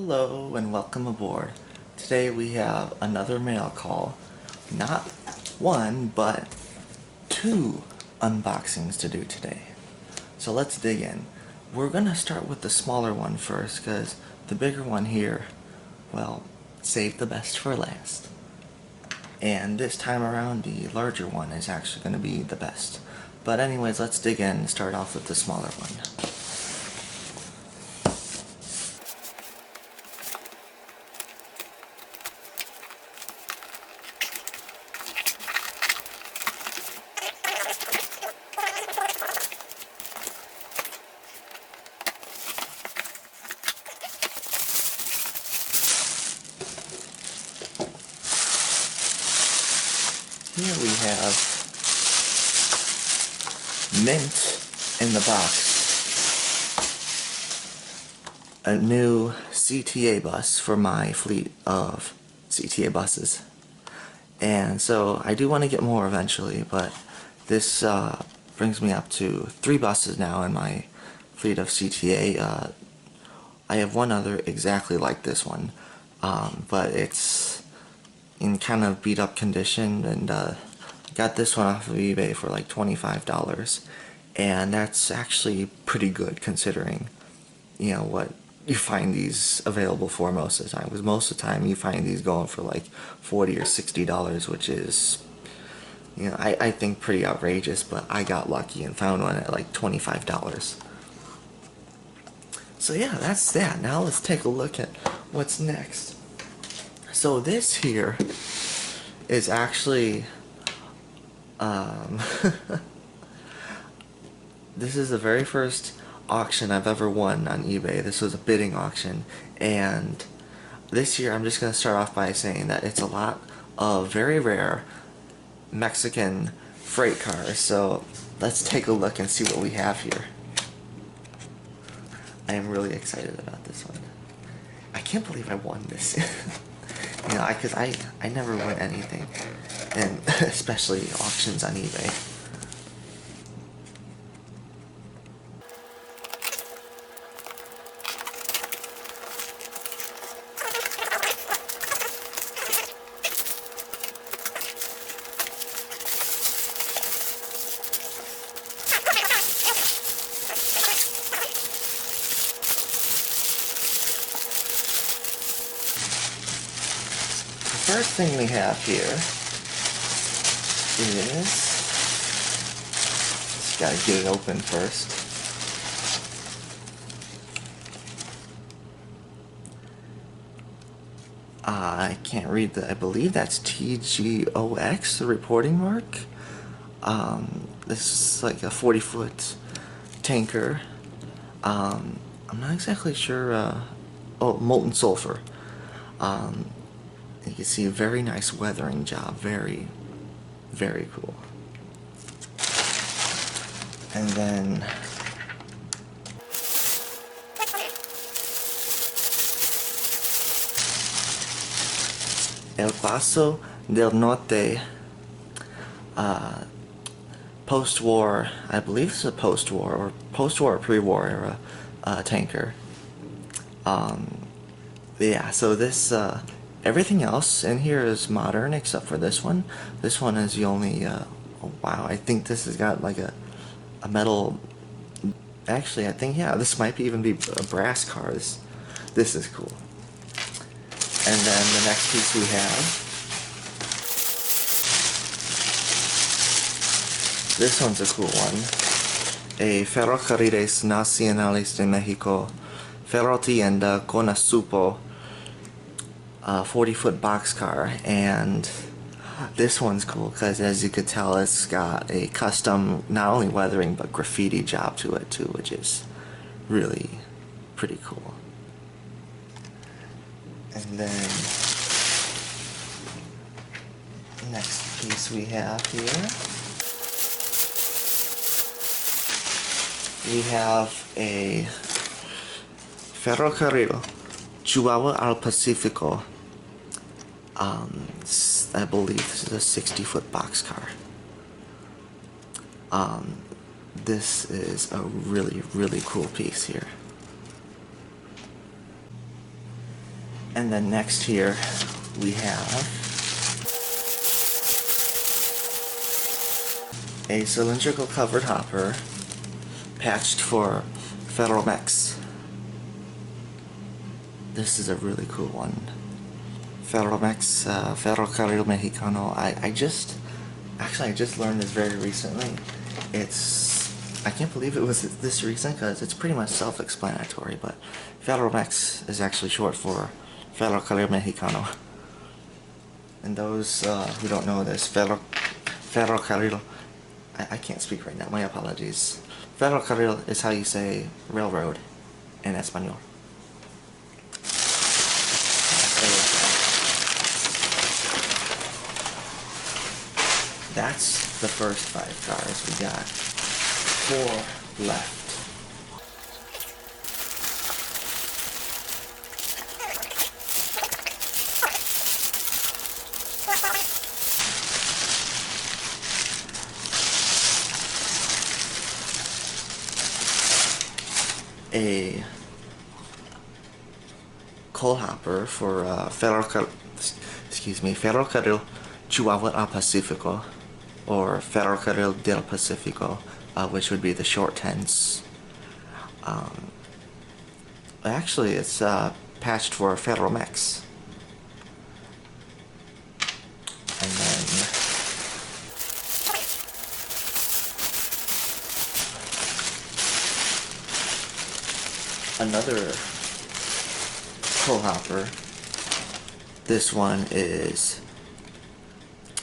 Hello and welcome aboard. Today we have another mail call. Not one, but two unboxings to do today. So let's dig in. We're gonna start with the smaller one first, because the bigger one here, well, save the best for last. And this time around, the larger one is actually gonna be the best. But anyways, let's dig in and start off with the smaller one. Here we have mint in the box. A new CTA bus for my fleet of CTA buses. And so I do want to get more eventually, but this brings me up to 3 buses now in my fleet of CTA. I have one other exactly like this one, but it's in kind of beat up condition, and got this one off of eBay for like $25, and that's actually pretty good considering, you know, what you find these available for most of the time, because most of the time you find these going for like $40 or $60, which is, you know, I think pretty outrageous, but I got lucky and found one at like $25. So yeah, that's that. Now let's take a look at what's next. So this here is actually, this is the very first auction I've ever won on eBay. This was a bidding auction, and this year I'm just going to start off by saying that it's a lot of very rare Mexican freight cars. So let's take a look and see what we have here. I am really excited about this one. I can't believe I won this. You know, because I never win anything, and especially auctions on eBay. The first thing we have here is, just gotta get it open first. I can't read the, I believe that's TGOX, the reporting mark. This is like a 40-foot tanker. I'm not exactly sure, oh, molten sulfur. You can see a very nice weathering job, very, very cool. And then El Paso del Norte, post-war, I believe it's a post-war or pre-war era tanker. Yeah, so this, everything else in here is modern except for this one. This one is the only, oh wow, I think this has got like a metal, actually I think, yeah, this might even be a brass car. This is cool. And then the next piece we have, this one's a cool one. A Ferrocarriles Nacionales de Mexico Ferrotienda Conasupo 40-foot boxcar, and this one's cool because, as you could tell, it's got a custom, not only weathering, but graffiti job to it too, which is really pretty cool. And then the next piece we have here, we have a Ferrocarril Chihuahua al Pacifico. I believe this is a 60-foot boxcar. This is a really, really cool piece here. And then next here we have a cylindrical covered hopper patched for Federal Mex. This is a really cool one. Federal Mex, Ferrocarril Mexicano. I just learned this very recently. I can't believe it was this recent because it's pretty much self-explanatory, but Federal Mex is actually short for Ferrocarril Mexicano. And those who don't know this, Ferrocarril, I can't speak right now, my apologies. Ferrocarril is how you say railroad in Espanol. That's the first 5 cars. We got 4 left. A coal hopper for Ferrocarril Chihuahua al Pacifico, or Ferrocarril del Pacifico, which would be the short tense. Actually, it's patched for Federal Mex. And then another coal hopper. This one is,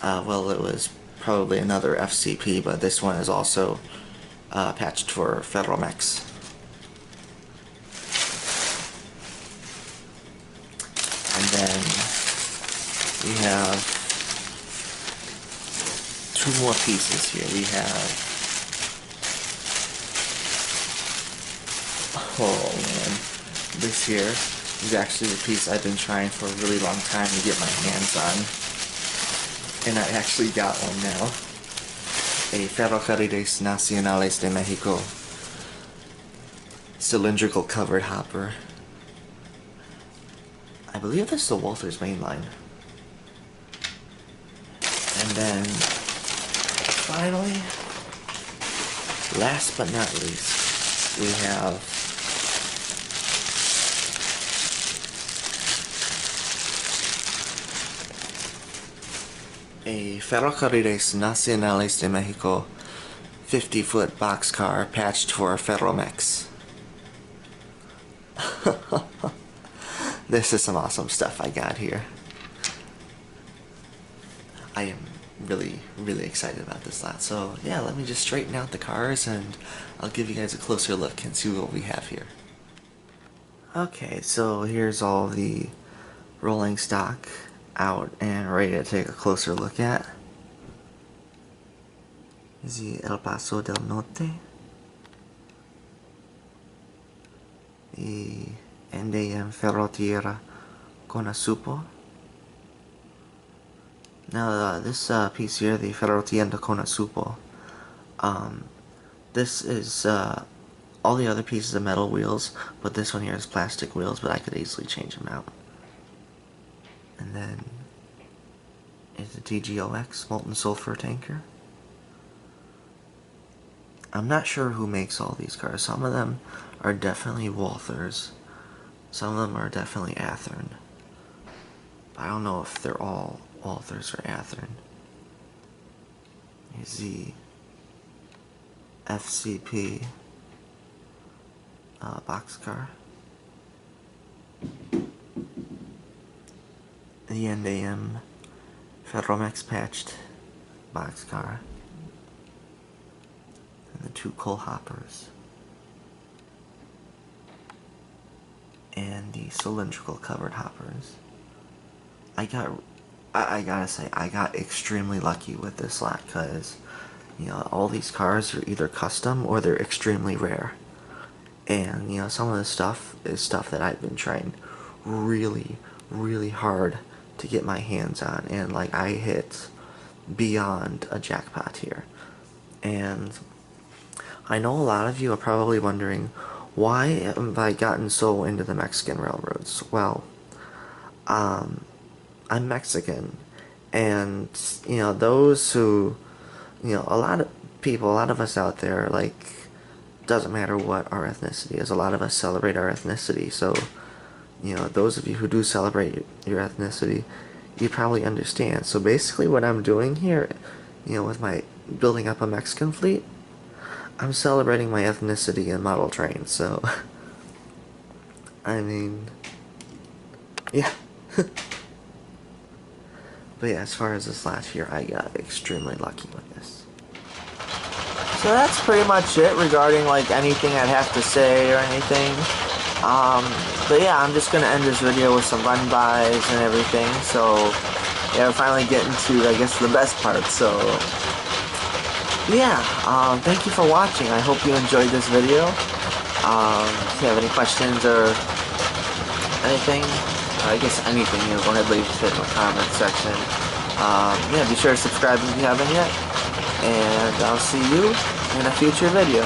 well, it was probably another FCP, but this one is also patched for Federal Mex. And then we have 2 more pieces here. We have, oh man, this here is actually the piece I've been trying for a really long time to get my hands on. And I actually got one now. A Ferrocarriles Nacionales de Mexico cylindrical covered hopper. I believe this is the Walther's mainline. And then, finally, last but not least, we have a Ferrocarriles Nacionales de Mexico 50-foot boxcar patched for Federal Mex. This is some awesome stuff I got here. I am really, really excited about this lot. So yeah, let me just straighten out the cars and I'll give you guys a closer look and see what we have here. Okay, so here's all the rolling stock out and ready to take a closer look at. Is the El Paso del Norte, the NDM Ferrotiera Conasupo. Now this piece here, the Ferrotienda Conasupo, this is all the other pieces of metal wheels, but this one here is plastic wheels, but I could easily change them out. And then is the TGOX molten sulfur tanker. I'm not sure who makes all these cars. Some of them are definitely Walthers. Some of them are definitely Athearn. I don't know if they're all Walthers or Athearn. Here's the FCP boxcar. The NDM Federal Mex patched boxcar. And the 2 coal hoppers. And the cylindrical covered hoppers. I gotta say, I got extremely lucky with this lot because, you know, all these cars are either custom or they're extremely rare. And, you know, some of this stuff is stuff that I've been trying really, really hard to get my hands on. And, like, I hit beyond a jackpot here. And I know a lot of you are probably wondering, why have I gotten so into the Mexican railroads? Well, I'm Mexican, and those who, a lot of people, a lot of us out there, like, doesn't matter what our ethnicity is. A lot of us celebrate our ethnicity. So, those of you who do celebrate your ethnicity, you probably understand. So basically, what I'm doing here, with my building up a Mexican fleet, I'm celebrating my ethnicity in model trains. So, I mean, yeah. But yeah, as far as this last year, I got extremely lucky with this. So that's pretty much it regarding like anything I'd have to say or anything. But yeah, I'm just gonna end this video with some run-bys and everything. So yeah, we're finally getting to, I guess, the best part. So yeah, thank you for watching. I hope you enjoyed this video. If you have any questions or anything, I guess anything, go ahead, leave it in the comment section. Yeah, be sure to subscribe if you haven't yet, and I'll see you in a future video.